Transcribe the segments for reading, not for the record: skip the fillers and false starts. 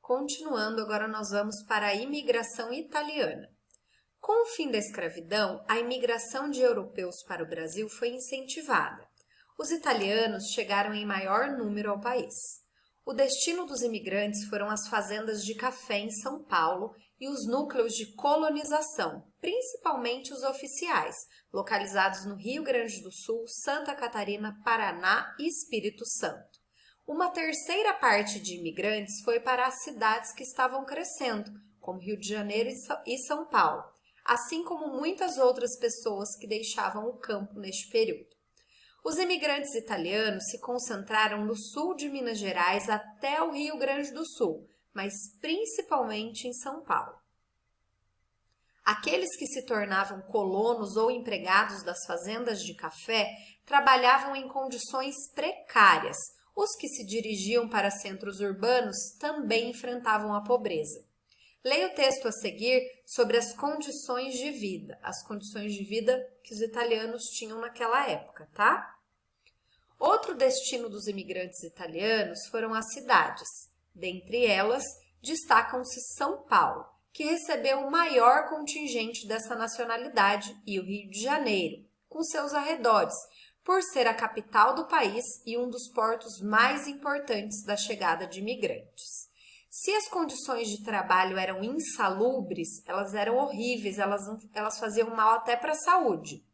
Continuando, agora nós vamos para a imigração italiana. Com o fim da escravidão, a imigração de europeus para o Brasil foi incentivada. Os italianos chegaram em maior número ao país. O destino dos imigrantes foram as fazendas de café em São Paulo e os núcleos de colonização, principalmente os oficiais, localizados no Rio Grande do Sul, Santa Catarina, Paraná e Espírito Santo. Uma terceira parte de imigrantes foi para as cidades que estavam crescendo, como Rio de Janeiro e São Paulo, assim como muitas outras pessoas que deixavam o campo neste período. Os imigrantes italianos se concentraram no sul de Minas Gerais até o Rio Grande do Sul, mas principalmente em São Paulo. Aqueles que se tornavam colonos ou empregados das fazendas de café trabalhavam em condições precárias. Os que se dirigiam para centros urbanos também enfrentavam a pobreza. Leia o texto a seguir sobre as condições de vida que os italianos tinham naquela época, tá? Outro destino dos imigrantes italianos foram as cidades. Dentre elas, destacam-se São Paulo, que recebeu o maior contingente dessa nacionalidade, e o Rio de Janeiro, com seus arredores, por ser a capital do país e um dos portos mais importantes da chegada de imigrantes. Se as condições de trabalho eram insalubres, elas eram horríveis, elas faziam mal até para a saúde.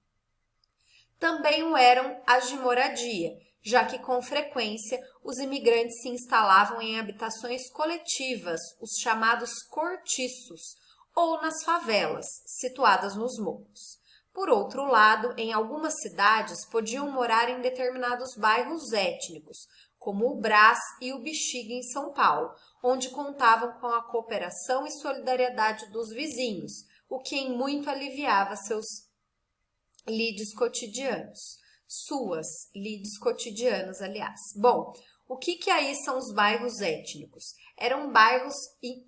Também o eram as de moradia, já que com frequência os imigrantes se instalavam em habitações coletivas, os chamados cortiços, ou nas favelas, situadas nos morros. Por outro lado, em algumas cidades podiam morar em determinados bairros étnicos, como o Brás e o Bexiga em São Paulo, onde contavam com a cooperação e solidariedade dos vizinhos, o que em muito aliviava seus lides cotidianos. Suas lides cotidianas, aliás. Bom, o que aí são os bairros étnicos? Eram bairros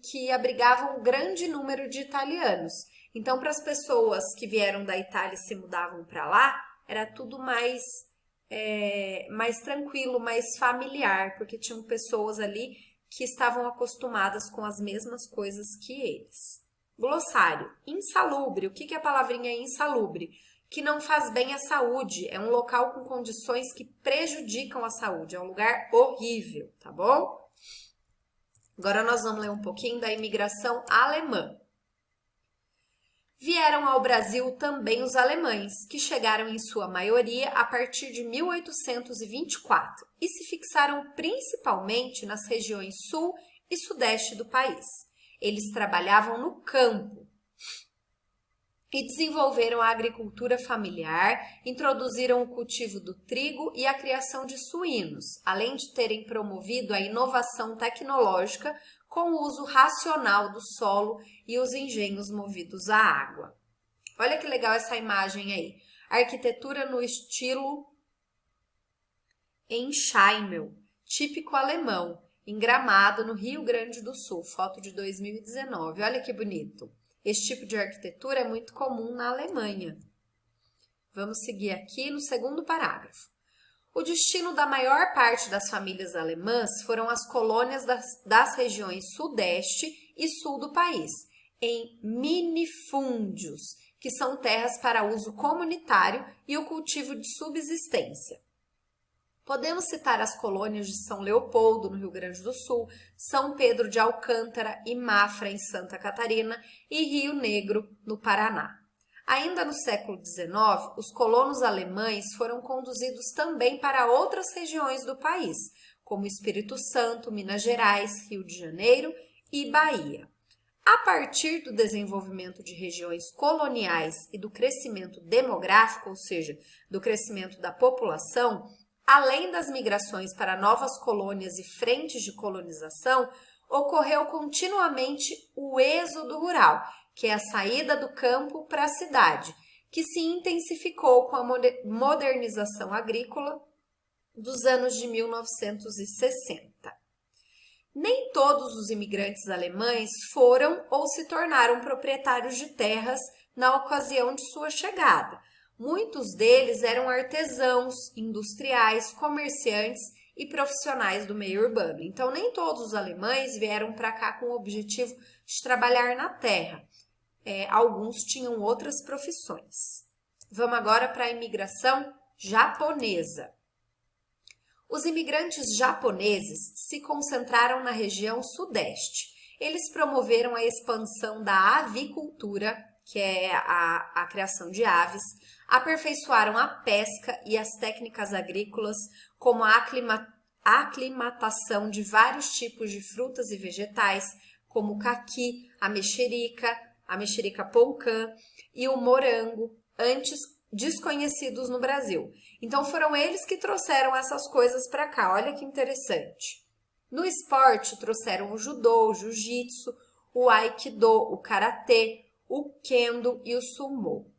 que abrigavam um grande número de italianos. Então, para as pessoas que vieram da Itália e se mudavam para lá, era tudo mais tranquilo, mais familiar, porque tinham pessoas ali que estavam acostumadas com as mesmas coisas que eles. Glossário. Insalubre. O que é a palavrinha insalubre? Que não faz bem à saúde. É um local com condições que prejudicam a saúde. É um lugar horrível, tá bom? Agora nós vamos ler um pouquinho da imigração alemã. Vieram ao Brasil também os alemães, que chegaram em sua maioria a partir de 1824 e se fixaram principalmente nas regiões sul e sudeste do país. Eles trabalhavam no campo e desenvolveram a agricultura familiar, introduziram o cultivo do trigo e a criação de suínos, além de terem promovido a inovação tecnológica com o uso racional do solo e os engenhos movidos à água. Olha que legal essa imagem aí. Arquitetura no estilo Enxaimel, típico alemão, em Gramado, no Rio Grande do Sul, foto de 2019. Olha que bonito. Esse tipo de arquitetura é muito comum na Alemanha. Vamos seguir aqui no segundo parágrafo. O destino da maior parte das famílias alemãs foram as colônias das regiões sudeste e sul do país, em minifúndios, que são terras para uso comunitário e o cultivo de subsistência. Podemos citar as colônias de São Leopoldo, no Rio Grande do Sul, São Pedro de Alcântara e Mafra, em Santa Catarina, e Rio Negro, no Paraná. Ainda no século XIX, os colonos alemães foram conduzidos também para outras regiões do país, como Espírito Santo, Minas Gerais, Rio de Janeiro e Bahia. A partir do desenvolvimento de regiões coloniais e do crescimento demográfico, ou seja, do crescimento da população, além das migrações para novas colônias e frentes de colonização, ocorreu continuamente o êxodo rural, que é a saída do campo para a cidade, que se intensificou com a modernização agrícola dos anos de 1960. Nem todos os imigrantes alemães foram ou se tornaram proprietários de terras na ocasião de sua chegada. Muitos deles eram artesãos, industriais, comerciantes e profissionais do meio urbano. Então, nem todos os alemães vieram para cá com o objetivo de trabalhar na terra. Alguns tinham outras profissões. Vamos agora para a imigração japonesa. Os imigrantes japoneses se concentraram na região sudeste. Eles promoveram a expansão da avicultura, que é a criação de aves, aperfeiçoaram a pesca e as técnicas agrícolas, como a aclimatação de vários tipos de frutas e vegetais, como o caqui, a mexerica poncã e o morango, antes desconhecidos no Brasil. Então foram eles que trouxeram essas coisas para cá. Olha que interessante. No esporte trouxeram o judô, o jiu-jitsu, o aikido, o karatê, o kendo e o sumo.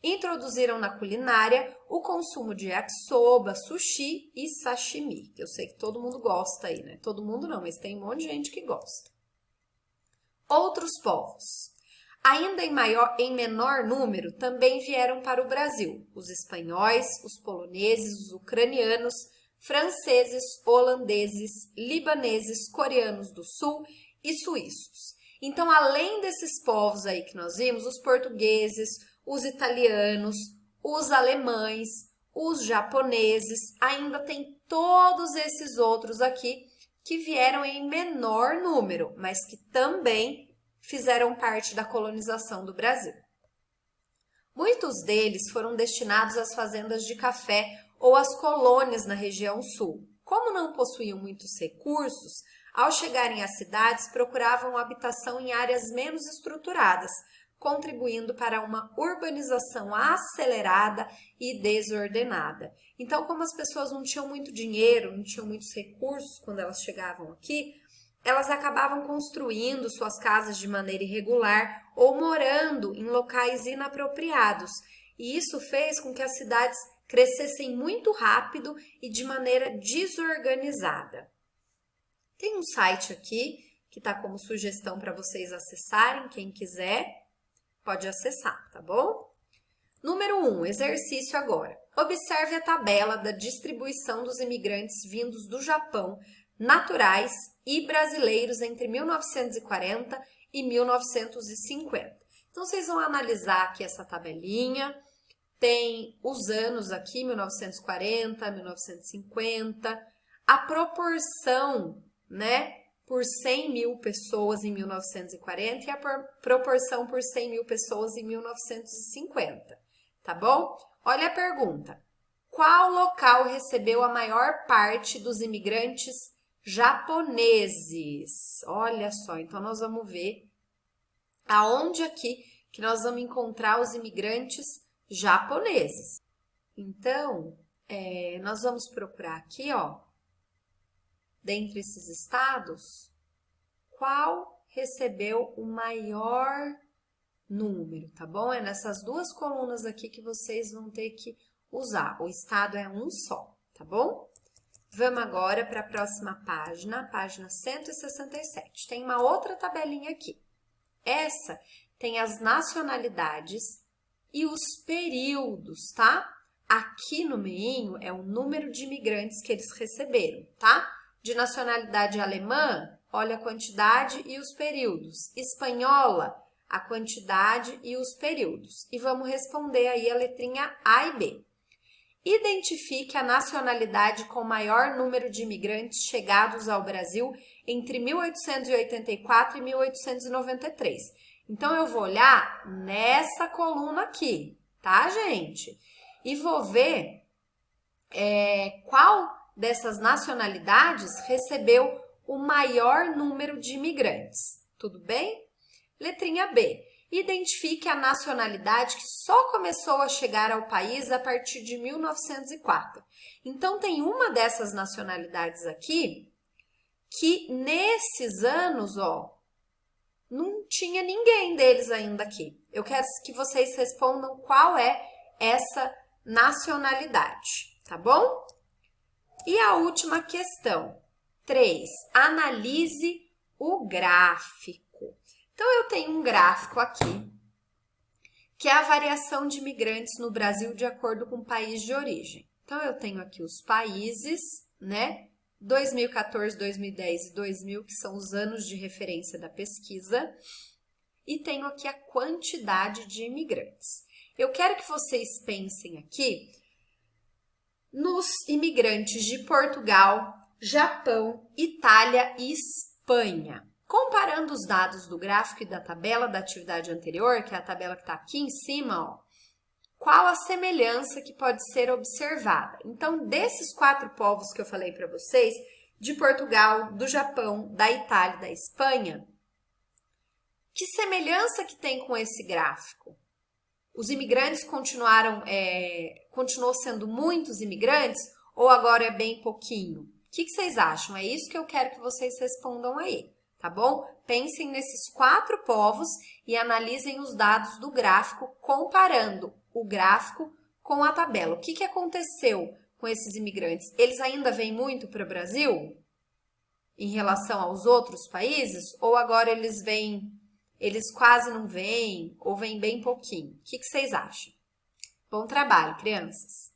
Introduziram na culinária o consumo de yakisoba, sushi e sashimi. Eu sei que todo mundo gosta aí, né? Todo mundo não, mas tem um monte de gente que gosta. Outros povos. Ainda em menor número, também vieram para o Brasil. Os espanhóis, os poloneses, os ucranianos, franceses, holandeses, libaneses, coreanos do sul e suíços. Então, além desses povos aí que nós vimos, os portugueses, os italianos, os alemães, os japoneses, ainda tem todos esses outros aqui que vieram em menor número, mas que também fizeram parte da colonização do Brasil. Muitos deles foram destinados às fazendas de café ou às colônias na região sul. Como não possuíam muitos recursos, ao chegarem às cidades, procuravam habitação em áreas menos estruturadas, contribuindo para uma urbanização acelerada e desordenada. Então, como as pessoas não tinham muito dinheiro, não tinham muitos recursos quando elas chegavam aqui, elas acabavam construindo suas casas de maneira irregular ou morando em locais inapropriados. E isso fez com que as cidades crescessem muito rápido e de maneira desorganizada. Tem um site aqui que está como sugestão para vocês acessarem, quem quiser pode acessar, tá bom? Número 1, exercício agora. Observe a tabela da distribuição dos imigrantes vindos do Japão, naturais e brasileiros entre 1940 e 1950. Então, vocês vão analisar aqui essa tabelinha. Tem os anos aqui, 1940, 1950, a proporção, né, por 100 mil pessoas em 1940 e a proporção por 100 mil pessoas em 1950, tá bom? Olha a pergunta. Qual local recebeu a maior parte dos imigrantes japoneses? Olha só, então nós vamos ver aonde aqui que nós vamos encontrar os imigrantes japoneses. Então, nós vamos procurar aqui, ó, dentre esses estados, qual recebeu o maior número, tá bom? É nessas duas colunas aqui que vocês vão ter que usar. O estado é um só, tá bom? Vamos agora para a próxima página, página 167. Tem uma outra tabelinha aqui. Essa tem as nacionalidades e os períodos, tá? Aqui no meinho é o número de imigrantes que eles receberam, tá? De nacionalidade alemã, olha a quantidade e os períodos. Espanhola, a quantidade e os períodos. E vamos responder aí a letrinha A e B. Identifique a nacionalidade com maior número de imigrantes chegados ao Brasil entre 1884 e 1893. Então, eu vou olhar nessa coluna aqui, tá, gente? E vou ver qual dessas nacionalidades recebeu o maior número de imigrantes. Tudo bem? Letrinha B. Identifique a nacionalidade que só começou a chegar ao país a partir de 1904. Então, tem uma dessas nacionalidades aqui que nesses anos, ó, não tinha ninguém deles ainda aqui. Eu quero que vocês respondam qual é essa nacionalidade, tá bom? E a última questão, 3. Analise o gráfico. Então, eu tenho um gráfico aqui, que é a variação de imigrantes no Brasil de acordo com o país de origem. Então, eu tenho aqui os países, né, 2014, 2010 e 2000, que são os anos de referência da pesquisa, e tenho aqui a quantidade de imigrantes. Eu quero que vocês pensem aqui nos imigrantes de Portugal, Japão, Itália e Espanha. Comparando os dados do gráfico e da tabela da atividade anterior, que é a tabela que está aqui em cima, ó, qual a semelhança que pode ser observada? Então, desses 4 povos que eu falei para vocês, de Portugal, do Japão, da Itália e da Espanha, que semelhança que tem com esse gráfico? Os imigrantes continuou sendo muitos imigrantes ou agora é bem pouquinho? O que vocês acham? É isso que eu quero que vocês respondam aí, tá bom? Pensem nesses 4 povos e analisem os dados do gráfico, comparando o gráfico com a tabela. O que aconteceu com esses imigrantes? Eles ainda vêm muito para o Brasil em relação aos outros países? Ou agora eles quase não vêm ou vêm bem pouquinho? O que vocês acham? Bom trabalho, crianças!